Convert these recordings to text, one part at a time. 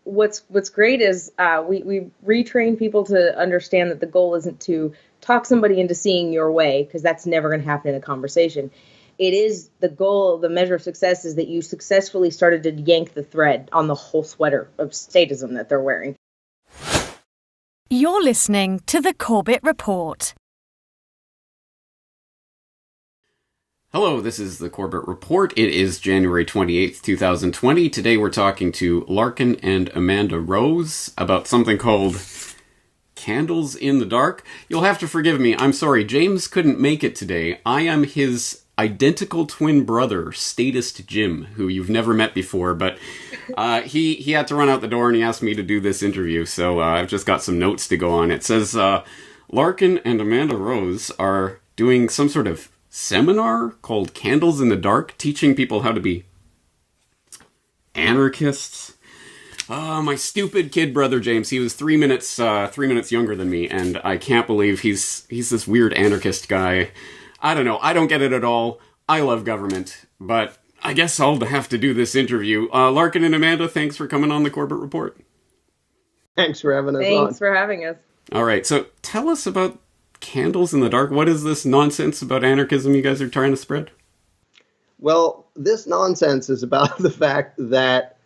what's great is we retrain people to understand that the goal isn't to talk somebody into seeing your way, because that's never going to happen in a conversation. It is the goal, the measure of success is that you successfully started to yank the thread on the whole sweater of statism that they're wearing. You're listening to the Corbett Report. Hello, this is the Corbett Report. It is January 28th, 2020. Today we're talking to Larkin and Amanda Rose about something called Candles in the Dark. You'll have to forgive me. I'm sorry, James couldn't make it today. I am his identical twin brother, Statist Jim, who you've never met before, but he had to run out the door and he asked me to do this interview, so I've just got some notes to go on. It says, Larkin and Amanda Rose are doing some sort of seminar called Candles in the Dark, teaching people how to be anarchists. My stupid kid brother James, he was 3 minutes younger than me, and I can't believe he's this weird anarchist guy. I don't know, I don't get it at all. I love government, but I guess I'll have to do this interview. Larkin and Amanda, thanks for coming on the Corbett Report. Thanks for having us on. Thanks for having us. All right, so tell us about Candles in the Dark. What is this nonsense about anarchism you guys are trying to spread? Well, this nonsense is about the fact that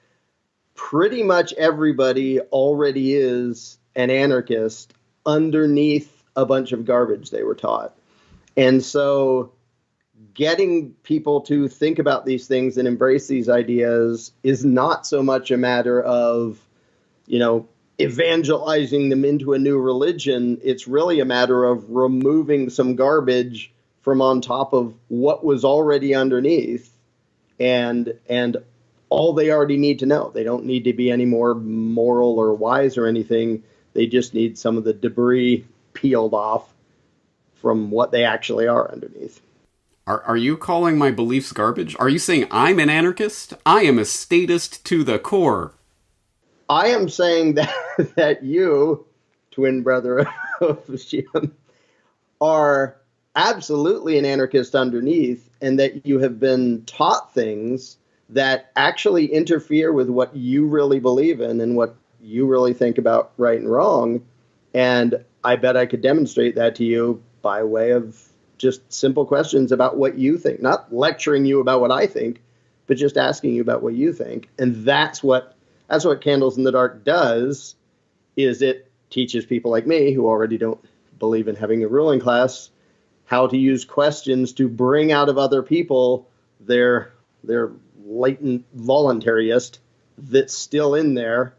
pretty much everybody already is an anarchist underneath a bunch of garbage they were taught. And so getting people to think about these things and embrace these ideas is not so much a matter of, evangelizing them into a new religion. It's really a matter of removing some garbage from on top of what was already underneath and all they already need to know. They don't need to be any more moral or wise or anything. They just need some of the debris peeled off from what they actually are underneath. Are you calling my beliefs garbage? Are you saying I'm an anarchist? I am a statist to the core. I am saying that you, twin brother of Jim, are absolutely an anarchist underneath, and that you have been taught things that actually interfere with what you really believe in and what you really think about right and wrong. And I bet I could demonstrate that to you by way of just simple questions about what you think, not lecturing you about what I think, but just asking you about what you think. And that's what Candles in the Dark does, is it teaches people like me, who already don't believe in having a ruling class, how to use questions to bring out of other people their latent voluntarist that's still in there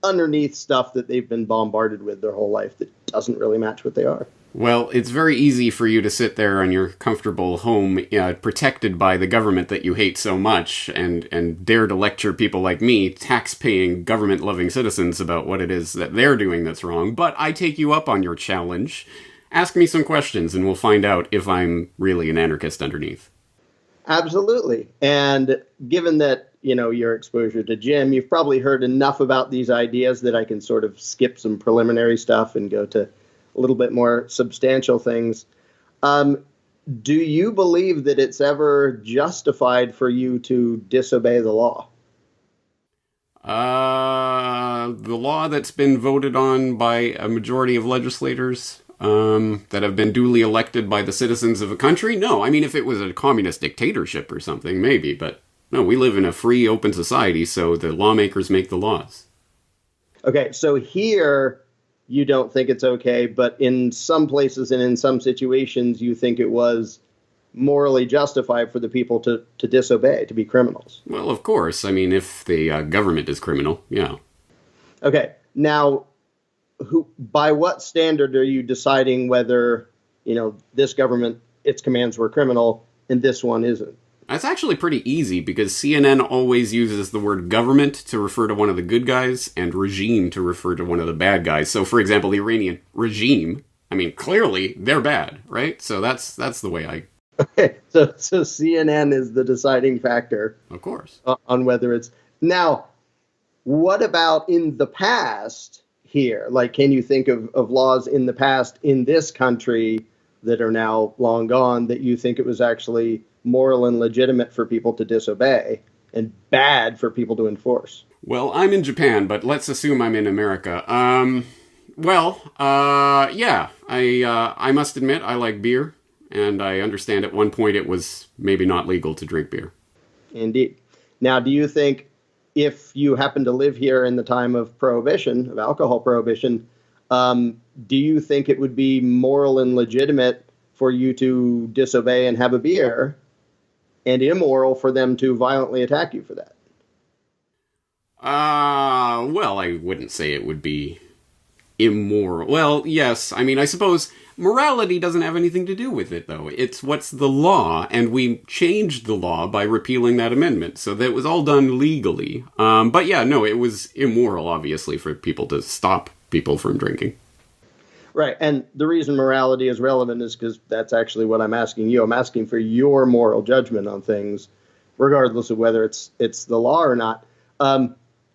underneath stuff that they've been bombarded with their whole life that doesn't really match what they are. Well, it's very easy for you to sit there in your comfortable home, protected by the government that you hate so much, and dare to lecture people like me, tax-paying, government-loving citizens, about what it is that they're doing that's wrong. But I take you up on your challenge. Ask me some questions, and we'll find out if I'm really an anarchist underneath. Absolutely. And given that, your exposure to Jim, you've probably heard enough about these ideas that I can sort of skip some preliminary stuff and go to a little bit more substantial things. Do you believe that it's ever justified for you to disobey the law? The law that's been voted on by a majority of legislators that have been duly elected by the citizens of a country? No. I mean, if it was a communist dictatorship or something, maybe. But no, we live in a free, open society, so the lawmakers make the laws. Okay, so here you don't think it's okay, but in some places and in some situations you think it was morally justified for the people to disobey, to be criminals. Well, of course. I mean, if the government is criminal, yeah. Okay, now, by what standard are you deciding whether, this government, its commands were criminal and this one isn't? That's actually pretty easy, because CNN always uses the word government to refer to one of the good guys and regime to refer to one of the bad guys. So, for example, the Iranian regime, I mean, clearly they're bad, right? So that's the way I... Okay, so CNN is the deciding factor. Of course. On whether it's... Now, what about in the past here? Like, can you think of laws in the past in this country that are now long gone that you think it was actually moral and legitimate for people to disobey and bad for people to enforce? Well, I'm in Japan, but let's assume I'm in America. Yeah, I must admit I like beer, and I understand at one point it was maybe not legal to drink beer. Indeed. Now, do you think if you happen to live here in the time of prohibition, of alcohol prohibition, do you think it would be moral and legitimate for you to disobey and have a beer, and immoral for them to violently attack you for that? Well, I wouldn't say it would be immoral. Well, yes, I mean, I suppose morality doesn't have anything to do with it, though. It's what's the law, and we changed the law by repealing that amendment, so that it was all done legally. But yeah, no, it was immoral, obviously, for people to stop people from drinking. Right, and the reason morality is relevant is because that's actually what I'm asking you. I'm asking for your moral judgment on things, regardless of whether it's the law or not.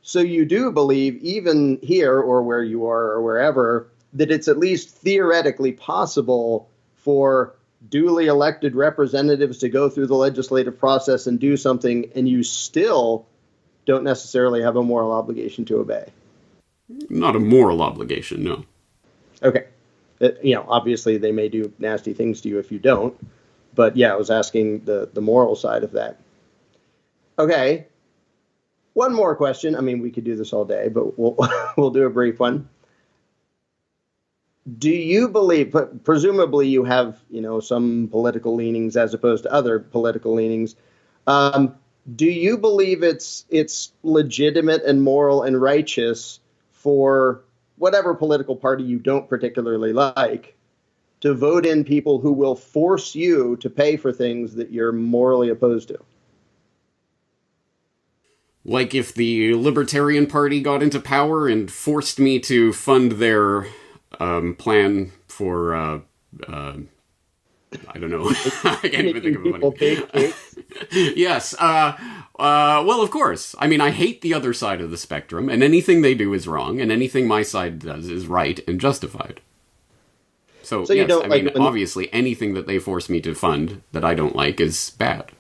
So you do believe, even here or where you are or wherever, that it's at least theoretically possible for duly elected representatives to go through the legislative process and do something, and you still don't necessarily have a moral obligation to obey. Not a moral obligation, no. Okay. Obviously they may do nasty things to you if you don't. But yeah, I was asking the moral side of that. Okay. One more question. I mean, we could do this all day, but we'll do a brief one. Do you believe, presumably you have, some political leanings as opposed to other political leanings. Do you believe it's legitimate and moral and righteous for whatever political party you don't particularly like to vote in people who will force you to pay for things that you're morally opposed to? Like if the Libertarian Party got into power and forced me to fund their plan for, I don't know. I can't even think of money. Yes. Well, of course. I mean, I hate the other side of the spectrum, and anything they do is wrong, and anything my side does is right and justified. So yes, obviously, anything that they force me to fund that I don't like is bad.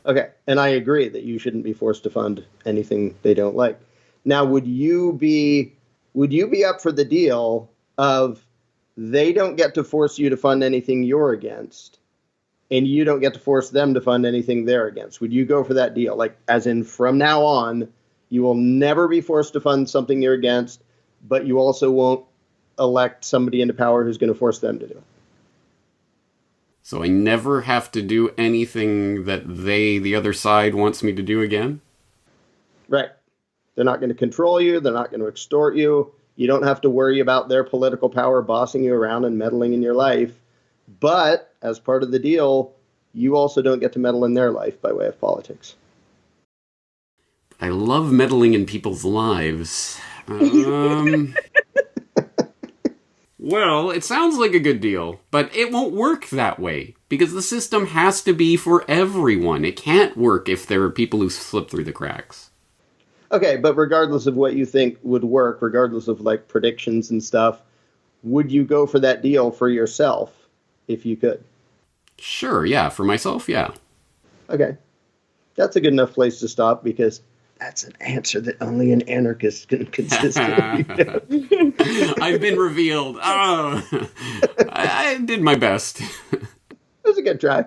Okay, and I agree that you shouldn't be forced to fund anything they don't like. Now, would you be up for the deal of they don't get to force you to fund anything you're against, and you don't get to force them to fund anything they're against? Would you go for that deal? Like, as in, from now on, you will never be forced to fund something you're against, but you also won't elect somebody into power who's going to force them to do it. So I never have to do anything that the other side, wants me to do again? Right. They're not going to control you. They're not going to extort you. You don't have to worry about their political power bossing you around and meddling in your life. But as part of the deal, you also don't get to meddle in their life by way of politics. I love meddling in people's lives. Well, it sounds like a good deal, but it won't work that way, because the system has to be for everyone. It can't work if there are people who slip through the cracks. Okay, but regardless of what you think would work, regardless of like predictions and stuff, would you go for that deal for yourself if you could? Sure, yeah, for myself, yeah. Okay. That's a good enough place to stop, because that's an answer that only an anarchist can consistently do. I've been revealed. Oh, I did my best. It was a good try.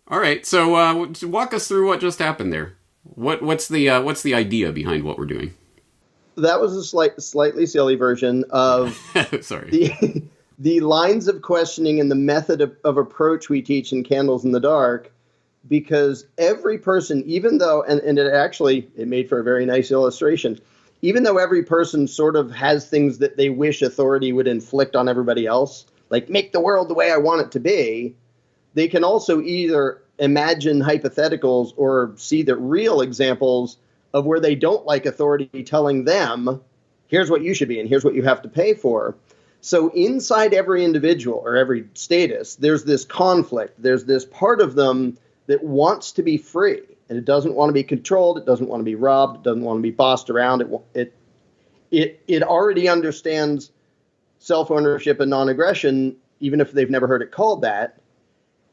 All right, so walk us through what just happened there. What's the idea behind what we're doing? That was a slightly silly version of sorry. The lines of questioning and the method of approach we teach in Candles in the Dark. Because every person, even though, and it made for a very nice illustration, even though every person sort of has things that they wish authority would inflict on everybody else, like make the world the way I want it to be, they can also either imagine hypotheticals or see the real examples of where they don't like authority telling them, here's what you should be and here's what you have to pay for. So inside every individual or every status, there's this conflict. There's this part of them that wants to be free, and it doesn't want to be controlled. It doesn't want to be robbed. It doesn't want to be bossed around. It already understands self-ownership and non-aggression, even if they've never heard it called that.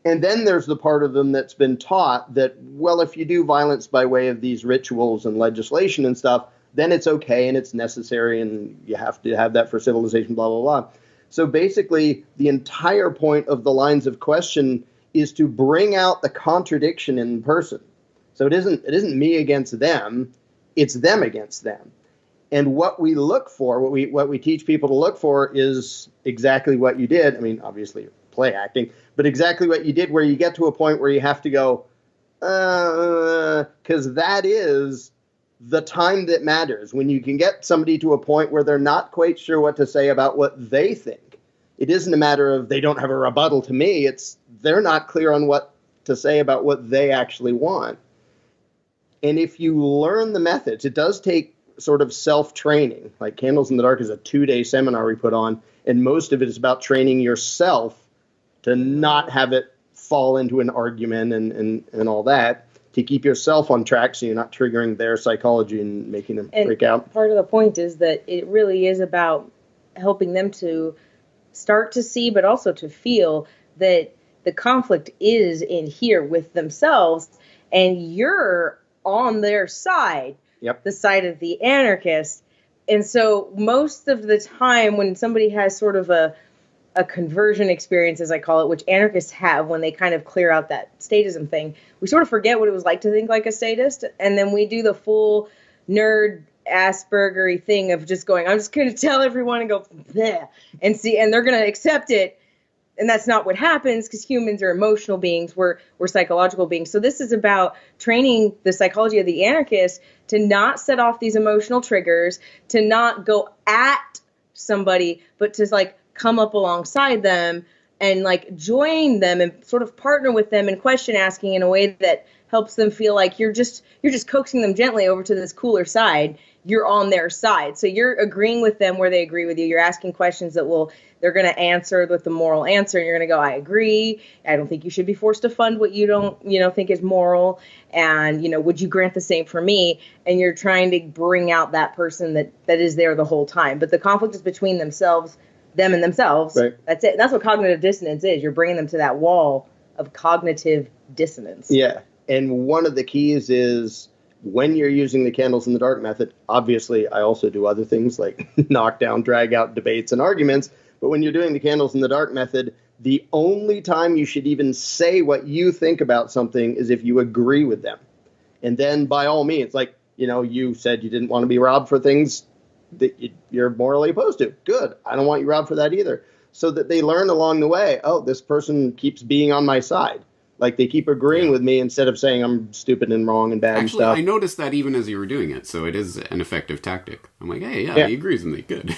And then there's the part of them that's been taught that, well, if you do violence by way of these rituals and legislation and stuff, then it's okay and it's necessary and you have to have that for civilization, blah, blah, blah. So basically, the entire point of the lines of question is to bring out the contradiction in person. So it isn't me against them, it's them against them. And what we look for, what we teach people to look for is exactly what you did. I mean, obviously play acting, but exactly what you did, where you get to a point where you have to go, because that is the time that matters. When you can get somebody to a point where they're not quite sure what to say about what they think. It isn't a matter of they don't have a rebuttal to me. It's they're not clear on what to say about what they actually want. And if you learn the methods, it does take sort of self-training. Like Candles in the Dark is a 2-day seminar we put on, and most of it is about training yourself to not have it fall into an argument and all that, to keep yourself on track so you're not triggering their psychology and making them freak out. Part of the point is that it really is about helping them to start to see, but also to feel that the conflict is in here with themselves, and you're on their side, Yep. the side of the anarchist. And so most of the time when somebody has sort of a conversion experience, as I call it, which anarchists have when they kind of clear out that statism thing, we sort of forget what it was like to think like a statist. And then we do the full nerd Asperger-y thing of just going, I'm just going to tell everyone and go, bleh, and see, and they're going to accept it. And that's not what happens, because humans are emotional beings. We're psychological beings. So this is about training the psychology of the anarchist to not set off these emotional triggers, to not go at somebody, but to like come up alongside them and like join them and sort of partner with them in question asking in a way that helps them feel like you're just coaxing them gently over to this cooler side. You're on their side. So you're agreeing with them where they agree with you. You're asking questions that they're going to answer with the moral answer. And you're going to go, I agree. I don't think you should be forced to fund what you don't, think is moral. And, would you grant the same for me? And you're trying to bring out that person that is there the whole time. But the conflict is between them and themselves. Right. That's it. That's what cognitive dissonance is. You're bringing them to that wall of cognitive dissonance. Yeah. And one of the keys is when you're using the Candles in the Dark method, obviously I also do other things like knock down, drag out debates and arguments. But when you're doing the Candles in the Dark method, the only time you should even say what you think about something is if you agree with them. And then by all means, like, you said you didn't want to be robbed for things that you're morally opposed to. Good. I don't want you robbed for that either. So that they learn along the way, oh, this person keeps being on my side. Like they keep agreeing with me instead of saying I'm stupid and wrong and bad and stuff. I noticed that even as you were doing it, so it is an effective tactic. I'm like, hey, yeah. He agrees with me. Good.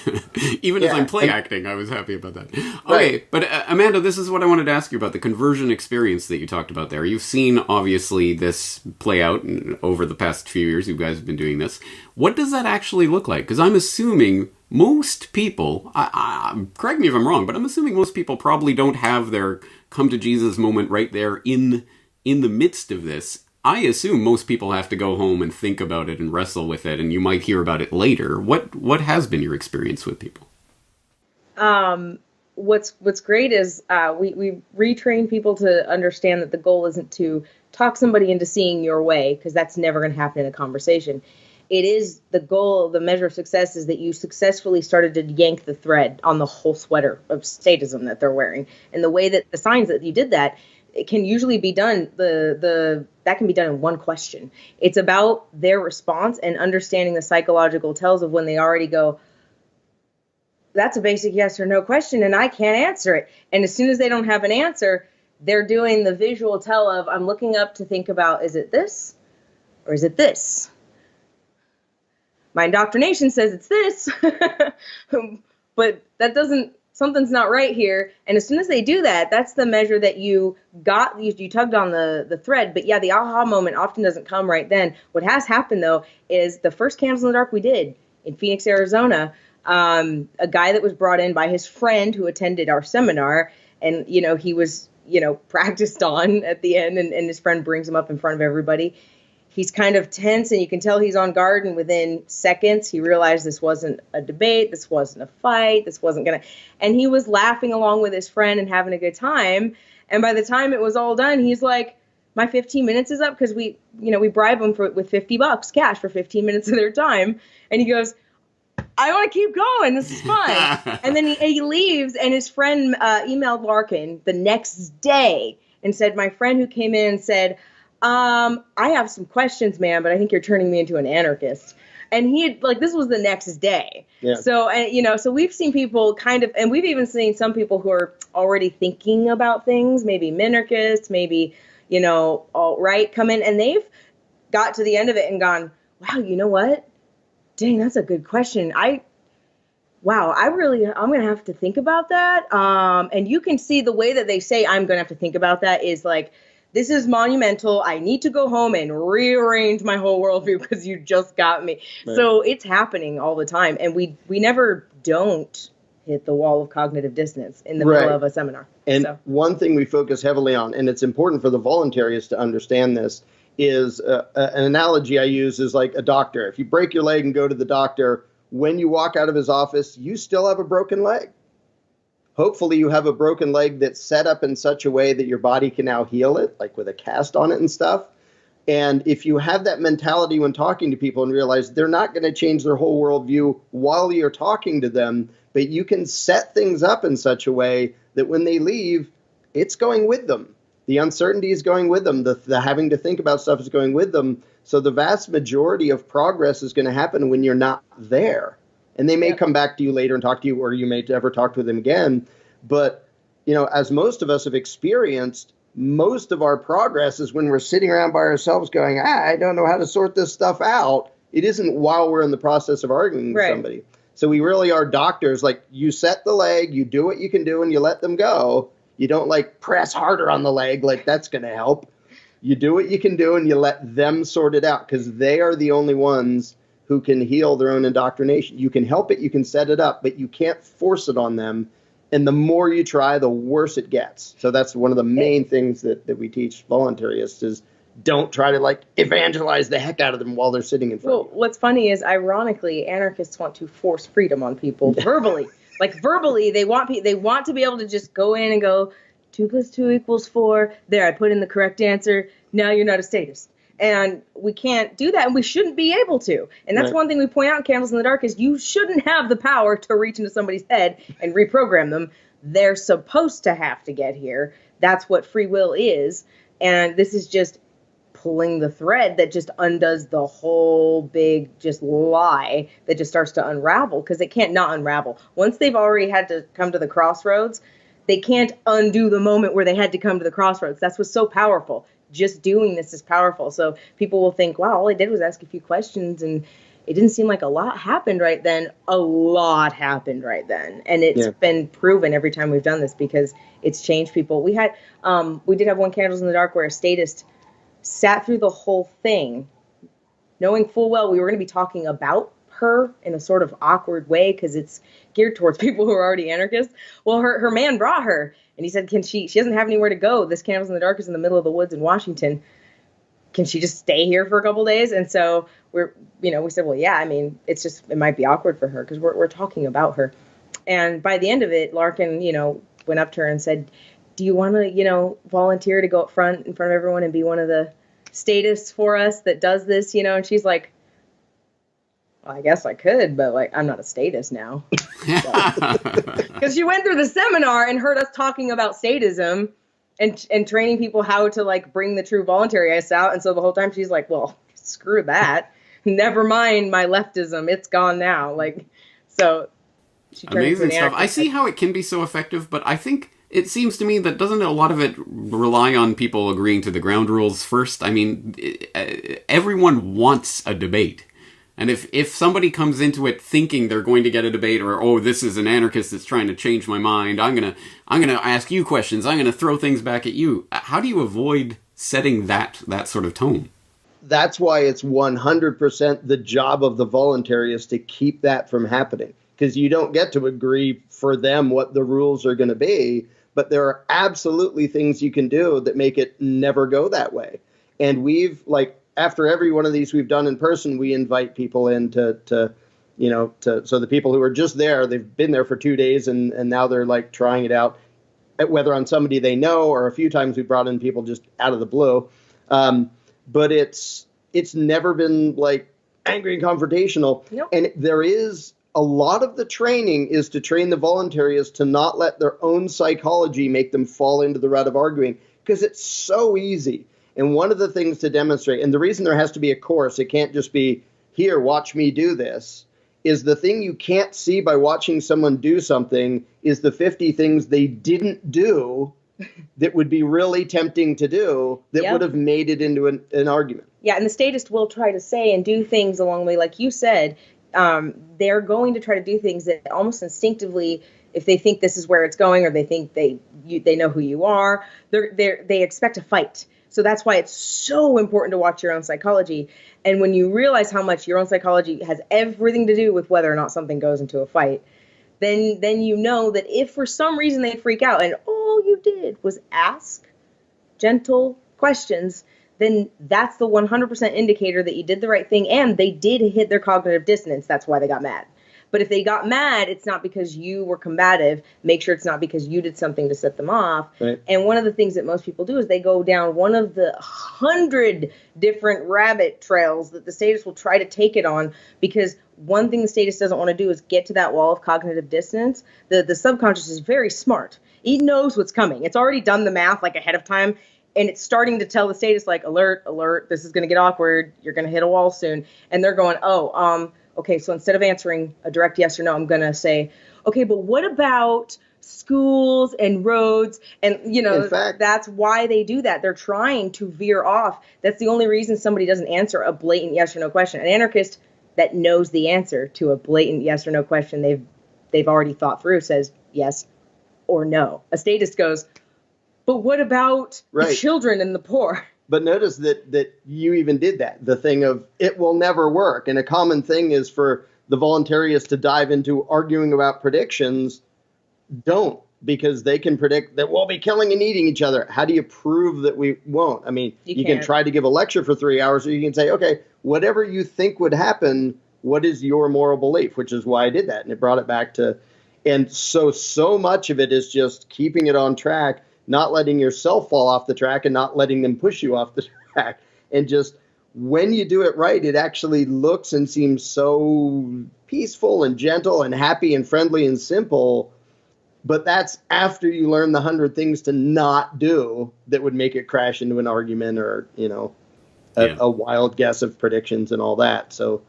Even as I'm play acting, I was happy about that. Okay, Right. But Amanda, this is what I wanted to ask you about, the conversion experience that you talked about there. You've seen, obviously, this play out over the past few years. You guys have been doing this. What does that actually look like? Because I'm assuming most people, correct me if I'm wrong, but I'm assuming most people probably don't have their come to Jesus moment right there in the midst of this. I assume most people have to go home and think about it and wrestle with it, and you might hear about it later. What has been your experience with people? What's great is we retrain people to understand that the goal isn't to talk somebody into seeing your way, because that's never going to happen in a conversation. It is the goal, the measure of success is that you successfully started to yank the thread on the whole sweater of statism that they're wearing. And the way that the signs that you did that, it can usually be done, that can be done in one question. It's about their response and understanding the psychological tells of when they already go, that's a basic yes or no question and I can't answer it. And as soon as they don't have an answer, they're doing the visual tell of, I'm looking up to think about, is it this or is it this? My indoctrination says it's this, but that doesn't, something's not right here. And as soon as they do that, that's the measure that you got, you tugged on the thread. But yeah, the aha moment often doesn't come right then. What has happened though, is the first Candles in the Dark we did in Phoenix, Arizona, a guy that was brought in by his friend who attended our seminar, and, he was, practiced on at the end, and his friend brings him up in front of everybody. He's kind of tense, and you can tell he's on guard, and within seconds, he realized this wasn't a debate, this wasn't a fight, this wasn't and he was laughing along with his friend and having a good time, And by the time it was all done, he's like, my 15 minutes is up, because we bribe them with $50 cash for 15 minutes of their time. And he goes, I want to keep going. This is fun. And then he leaves, and his friend emailed Larkin the next day and said, my friend who came in said, I have some questions, man, but I think you're turning me into an anarchist. And he had, like, this was the next day. Yeah. So, so we've seen people kind of, and we've even seen some people who are already thinking about things, maybe minarchists, maybe, alt-right, come in, and they've got to the end of it and gone, wow, you know what? Dang, that's a good question. I'm going to have to think about that. And you can see the way that they say, I'm going to have to think about that is like, this is monumental. I need to go home and rearrange my whole worldview because you just got me. Right. So it's happening all the time. And we never don't hit the wall of cognitive dissonance in the middle of a seminar. And one thing we focus heavily on, and it's important for the voluntarists to understand this, is an analogy I use is like a doctor. If you break your leg and go to the doctor, when you walk out of his office, you still have a broken leg. Hopefully you have a broken leg that's set up in such a way that your body can now heal it, like with a cast on it and stuff. And if you have that mentality when talking to people and realize they're not going to change their whole worldview while you're talking to them, but you can set things up in such a way that when they leave, it's going with them. The uncertainty is going with them. The having to think about stuff is going with them. So the vast majority of progress is going to happen when you're not there. And they may come back to you later and talk to you, or you may never talk to them again. But, as most of us have experienced, most of our progress is when we're sitting around by ourselves going, I don't know how to sort this stuff out. It isn't while we're in the process of arguing with somebody. So we really are doctors. Like, you set the leg, you do what you can do, and you let them go. You don't press harder on the leg, that's going to help. You do what you can do and you let them sort it out, because they are the only ones who can heal their own indoctrination. You can help it, you can set it up, but you can't force it on them. And the more you try, the worse it gets. So that's one of the main things that we teach voluntarists is don't try to evangelize the heck out of them while they're sitting in front of you. What's funny is, ironically, anarchists want to force freedom on people verbally. Verbally, they want to be able to just go in and go, 2 + 2 = 4. There, I put in the correct answer. Now you're not a statist. And we can't do that, and we shouldn't be able to. And that's one thing we point out in Candles in the Dark is you shouldn't have the power to reach into somebody's head and reprogram them. They're supposed to have to get here. That's what free will is. And this is just pulling the thread that just undoes the whole big just lie that just starts to unravel, because it can't not unravel. Once they've already had to come to the crossroads, they can't undo the moment where they had to come to the crossroads. That's what's so powerful. Just doing this is powerful. So people will think, wow, all I did was ask a few questions and it didn't seem like a lot happened right then. A lot happened right then. And it's been proven every time we've done this, because it's changed people. We did have one Candles in the Dark where a statist sat through the whole thing, knowing full well we were going to be talking about her in a sort of awkward way because it's geared towards people who are already anarchists. Well, her man brought her, and he said, she doesn't have anywhere to go. This Candles in the Dark is in the middle of the woods in Washington. Can she just stay here for a couple days? And so we said, well, yeah, I mean, it might be awkward for her because we're talking about her. And by the end of it, Larkin, went up to her and said, do you want to, volunteer to go up front in front of everyone and be one of the statists for us that does this, And she's like, well, I guess I could, but I'm not a statist now. Because she went through the seminar and heard us talking about statism and training people how to bring the true voluntarists out. And so the whole time she's like, well, screw that. Never mind my leftism. It's gone now. So she turned amazing into an stuff. I see how it can be so effective, but I think it seems to me that doesn't a lot of it rely on people agreeing to the ground rules first? I mean, everyone wants a debate. And if somebody comes into it thinking they're going to get a debate, or, oh, this is an anarchist that's trying to change my mind, I'm gonna ask you questions, I'm gonna throw things back at you. How do you avoid setting that sort of tone? That's why it's 100% the job of the voluntarist to keep that from happening. Because you don't get to agree for them what the rules are going to be, but there are absolutely things you can do that make it never go that way. And we've after every one of these we've done in person, we invite people in to so the people who are just there, they've been there for 2 days and now they're trying it out. whether on somebody they know or a few times we brought in people just out of the blue. But it's never been like angry and confrontational. Nope. And there is a lot of the training is to train the voluntarists to not let their own psychology make them fall into the rut of arguing, because it's so easy. And one of the things to demonstrate, and the reason there has to be a course, it can't just be, here, watch me do this, is the thing you can't see by watching someone do something is the 50 things they didn't do that would be really tempting to do that would have made it into an argument. Yeah, and the statist will try to say and do things along the way, like you said. They're going to try to do things that almost instinctively, if they think this is where it's going, or they think they know who you are, they expect a fight. So that's why it's so important to watch your own psychology. And when you realize how much your own psychology has everything to do with whether or not something goes into a fight, then you know that if for some reason they freak out and all you did was ask gentle questions, then that's the 100% indicator that you did the right thing and they did hit their cognitive dissonance. That's why they got mad. But if they got mad, it's not because you were combative. Make sure it's not because you did something to set them off. Right. And one of the things that most people do is they go down one of the 100 different rabbit trails that the statist will try to take it on, because one thing the statist doesn't want to do is get to that wall of cognitive dissonance. The subconscious is very smart. It knows what's coming. It's already done the math like ahead of time, and it's starting to tell the statist like, alert, alert, this is going to get awkward. You're going to hit a wall soon. And they're going, okay, so instead of answering a direct yes or no, I'm going to say, okay, but what about schools and roads? And, In fact, that's why they do that. They're trying to veer off. That's the only reason somebody doesn't answer a blatant yes or no question. An anarchist that knows the answer to a blatant yes or no question they've already thought through says yes or no. A statist goes, but what about the children and the poor? But notice that you even did that, the thing of it will never work. And a common thing is for the voluntarists to dive into arguing about predictions. Don't, because they can predict that we'll be killing and eating each other. How do you prove that we won't? I mean, you can try to give a lecture for 3 hours, or you can say, okay, whatever you think would happen, what is your moral belief? Which is why I did that. And it brought it back to, and so much of it is just keeping it on track, not letting yourself fall off the track and not letting them push you off the track. And just when you do it right, it actually looks and seems so peaceful and gentle and happy and friendly and simple. But that's after you learn the 100 things to not do that would make it crash into an argument or, a wild guess of predictions and all that. So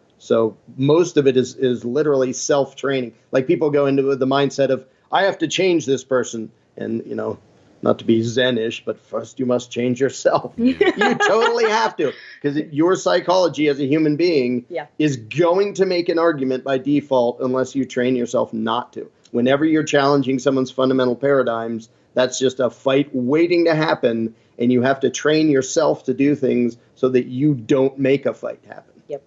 most of it is literally self-training. Like people go into the mindset of, I have to change this person. And, not to be Zen-ish, but first you must change yourself. You totally have to, because your psychology as a human being is going to make an argument by default unless you train yourself not to. Whenever you're challenging someone's fundamental paradigms, that's just a fight waiting to happen, and you have to train yourself to do things so that you don't make a fight happen. Yep.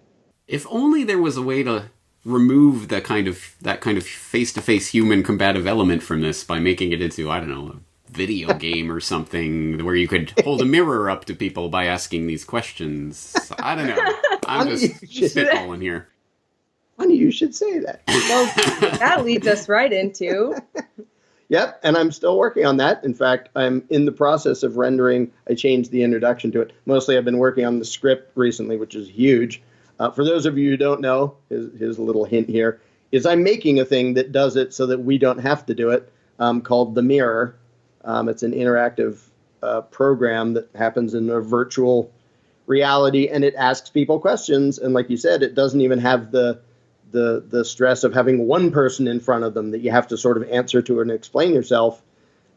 If only there was a way to remove that kind of face-to-face human combative element from this by making it into, I don't know, a video game or something where you could hold a mirror up to people by asking these questions. I don't know. I'm just spitballing here. Funny you should say that. Well, that leads us right into... Yep, and I'm still working on that. In fact, I'm in the process of rendering. I changed the introduction to it. Mostly I've been working on the script recently, which is huge. For those of you who don't know, here's a little hint here, is I'm making a thing that does it so that we don't have to do it, called The Mirror. It's an interactive program that happens in a virtual reality, and it asks people questions. And like you said, it doesn't even have the stress of having one person in front of them that you have to sort of answer to and explain yourself.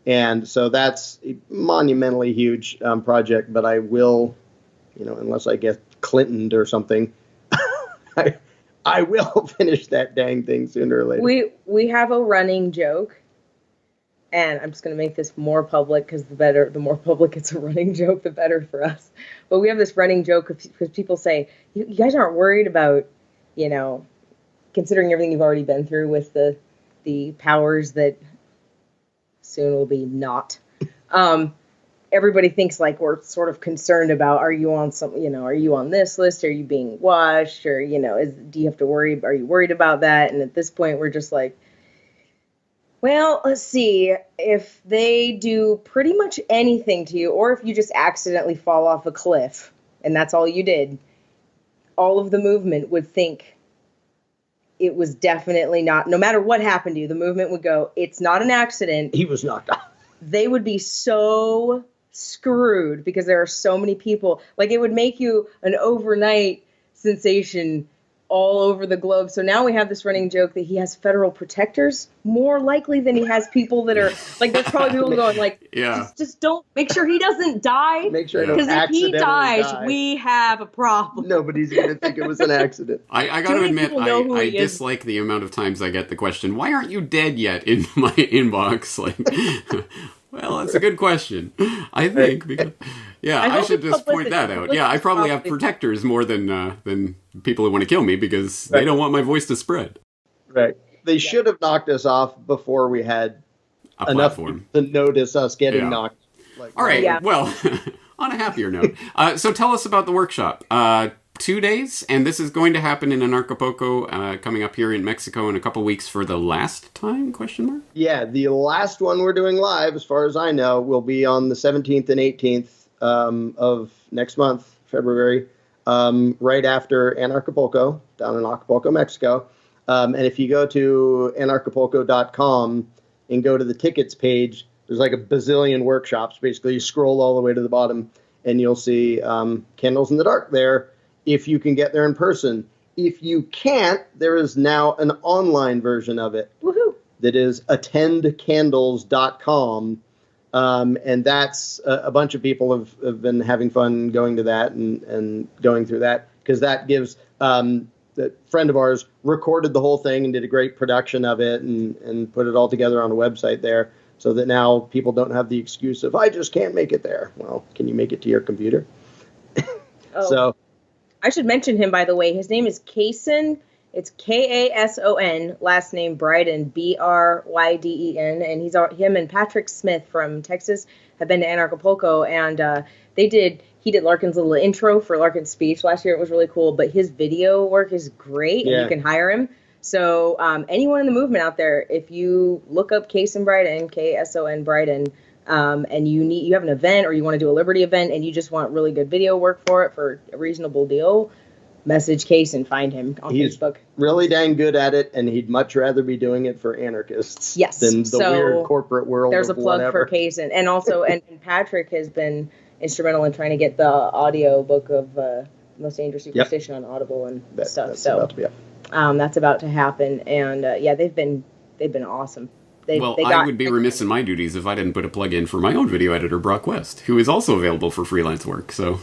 And so that's a monumentally huge project, but I will, unless I get Clintoned or something, I will finish that dang thing sooner or later. We have a running joke, and I'm just going to make this more public because the more public it's a running joke, the better for us. But we have this running joke because people say, you guys aren't worried about, considering everything you've already been through with the powers that soon will be not. Everybody thinks like we're sort of concerned about, are you on this list? Are you being watched? Or, do you have to worry? Are you worried about that? And at this point, we're just like, Well, let's see. If they do pretty much anything to you, or if you just accidentally fall off a cliff and that's all you did, all of the movement would think it was definitely not, no matter what happened to you, the movement would go, it's not an accident. He was knocked out. They would be so screwed because there are so many people. Like, it would make you an overnight sensation all over the globe. So now we have this running joke that he has federal protectors more likely than he has people that are like, there's probably people going like, Yeah. just don't, make sure he doesn't die. Make sure I don't Because if he accidentally dies, die. we have a problem. Nobody's going to think it was an accident. I Too gotta many admit, people know who I he is. dislike the amount of times I get the question, why aren't you dead yet, in my inbox? Like, well, that's a good question. I think, because, yeah, I I hope should it's just point that publicity. out. Yeah, I probably have Publicity. protectors more than people who want to kill me, because they Right. don't want my voice to spread. Right. They should have knocked us off before we had A enough platform. to notice us getting Yeah. knocked. Like, All right, Yeah. well, on a happier note. So tell us about the workshop. 2 days, and this is going to happen in Anarchapulco, coming up here in Mexico in a couple weeks for the last time, question mark? Yeah, the last one we're doing live, as far as I know, will be on the 17th and 18th of next month, February, right after Anarchapulco, down in Acapulco, Mexico. And if you go to anarchapulco.com and go to the tickets page, there's like a bazillion workshops. Basically, you scroll all the way to the bottom, and you'll see Candles in the Dark there, if you can get there in person. If you can't, there is now an online version of it. Woohoo. That is attendcandles.com. And that's a bunch of people have been having fun going to that and going through that, because that gives the friend of ours recorded the whole thing and did a great production of it and put it all together on a website there, so that now people don't have the excuse of, I just can't make it there. Well, can you make it to your computer? Oh. So I should mention him, by the way. His name is Kason. It's Kason. Last name Bryden, Bryden, and him and Patrick Smith from Texas have been to Anarchapulco, and he did Larkin's little intro for Larkin's speech last year. It was really cool, but his video work is great, and Yeah. you can hire him. So anyone in the movement out there, if you look up Kason Bryden, Kson Bryden, and you have an event or you want to do a Liberty event and you just want really good video work for it for a reasonable deal, message Case and find him on He's Facebook. really dang good at it, and he'd much rather be doing it for anarchists Yes, than the so weird corporate world. There's a of plug whatever. for Case and also and Patrick has been instrumental in trying to get the audio book of Most Dangerous Superstition on Audible and stuff. That's So about to be up. that's about to happen, and yeah, they've been awesome. I would be remiss in my duties if I didn't put a plug in for my own video editor, Brock West, who is also available for freelance work. So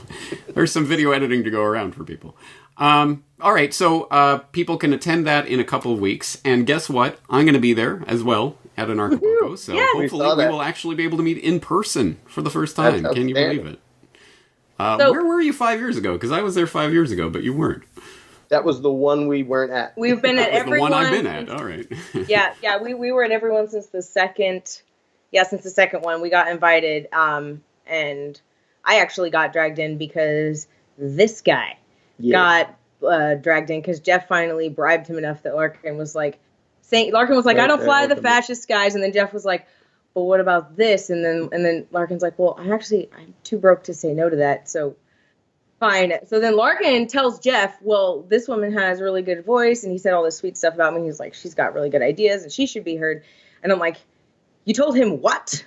there's some video editing to go around for people. All right, so people can attend that in a couple of weeks. And guess what? I'm going to be there as well at Anarchapulco. So Yeah. hopefully we will actually be able to meet in person for the first time. That's Can you outstanding. believe it? Where were you 5 years ago? Because I was there 5 years ago, but you weren't. That was the one we weren't at. We've been at That was every the one I've been at. All right. yeah, we were at everyone since the second one. We got invited, and I actually got dragged in because this guy got dragged in because Jeff finally bribed him enough that Larkin was like, I don't fly the fascist guys, and then Jeff was like, but what about this? And then Larkin's like, well, I'm too broke to say no to that, so fine. So then Larkin tells Jeff, well, this woman has a really good voice, and he said all this sweet stuff about me. He's like, she's got really good ideas, and she should be heard. And I'm like, you told him what?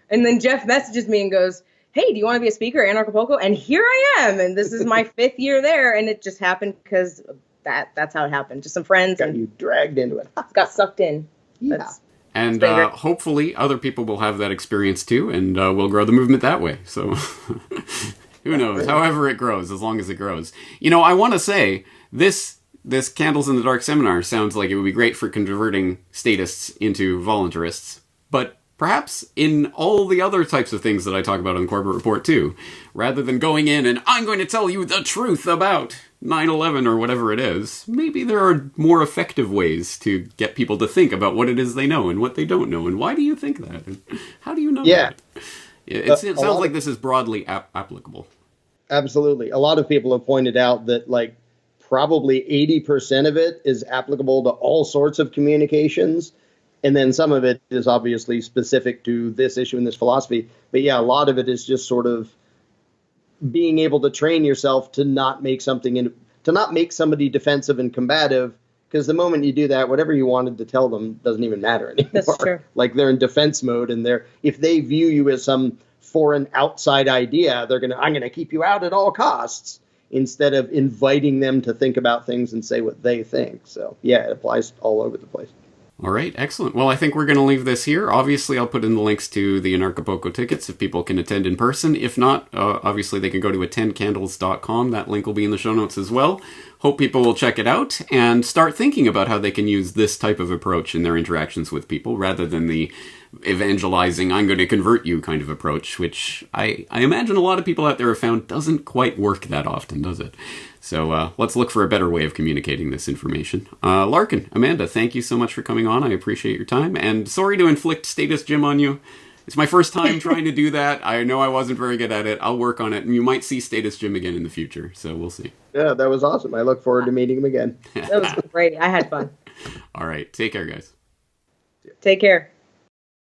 And then Jeff messages me and goes, hey, do you want to be a speaker at Anarchapulco? And here I am, and this is my 5th year there, and it just happened because that's how it happened. Just some friends, Got and you dragged into it. got sucked in. Yeah. And been great. hopefully other people will have that experience too, and we'll grow the movement that way. So who knows? However it grows, as long as it grows. You know, I want to say this Candles in the Dark seminar sounds like it would be great for converting statists into voluntarists, but perhaps in all the other types of things that I talk about on Corporate Report too, rather than going in and I'm going to tell you the truth about 9/11 or whatever it is, maybe there are more effective ways to get people to think about what it is they know and what they don't know, and why do you think that, and how do you know that? It sounds like this is broadly applicable. Absolutely. A lot of people have pointed out that like probably 80% of it is applicable to all sorts of communications. And then some of it is obviously specific to this issue and this philosophy. But yeah, a lot of it is just sort of being able to train yourself to not make somebody defensive and combative. Because the moment you do that, whatever you wanted to tell them doesn't even matter anymore. That's true. Like they're in defense mode, and if they view you as some foreign outside idea, I'm gonna keep you out at all costs, instead of inviting them to think about things and say what they think. So yeah, it applies all over the place. All right, excellent. Well, I think we're going to leave this here. Obviously, I'll put in the links to the Anarchapulco tickets if people can attend in person. If not, obviously they can go to attendcandles.com. That link will be in the show notes as well. Hope people will check it out and start thinking about how they can use this type of approach in their interactions with people rather than the evangelizing, I'm going to convert you kind of approach, which I imagine a lot of people out there have found doesn't quite work that often, does it? So let's look for a better way of communicating this information. Larkin, Amanda, thank you so much for coming on. I appreciate your time. And sorry to inflict Status Jim on you. It's my first time trying to do that. I know I wasn't very good at it. I'll work on it. And you might see Status Jim again in the future. So we'll see. Yeah, that was awesome. I look forward to meeting him again. That was great. I had fun. All right. Take care, guys. Take care.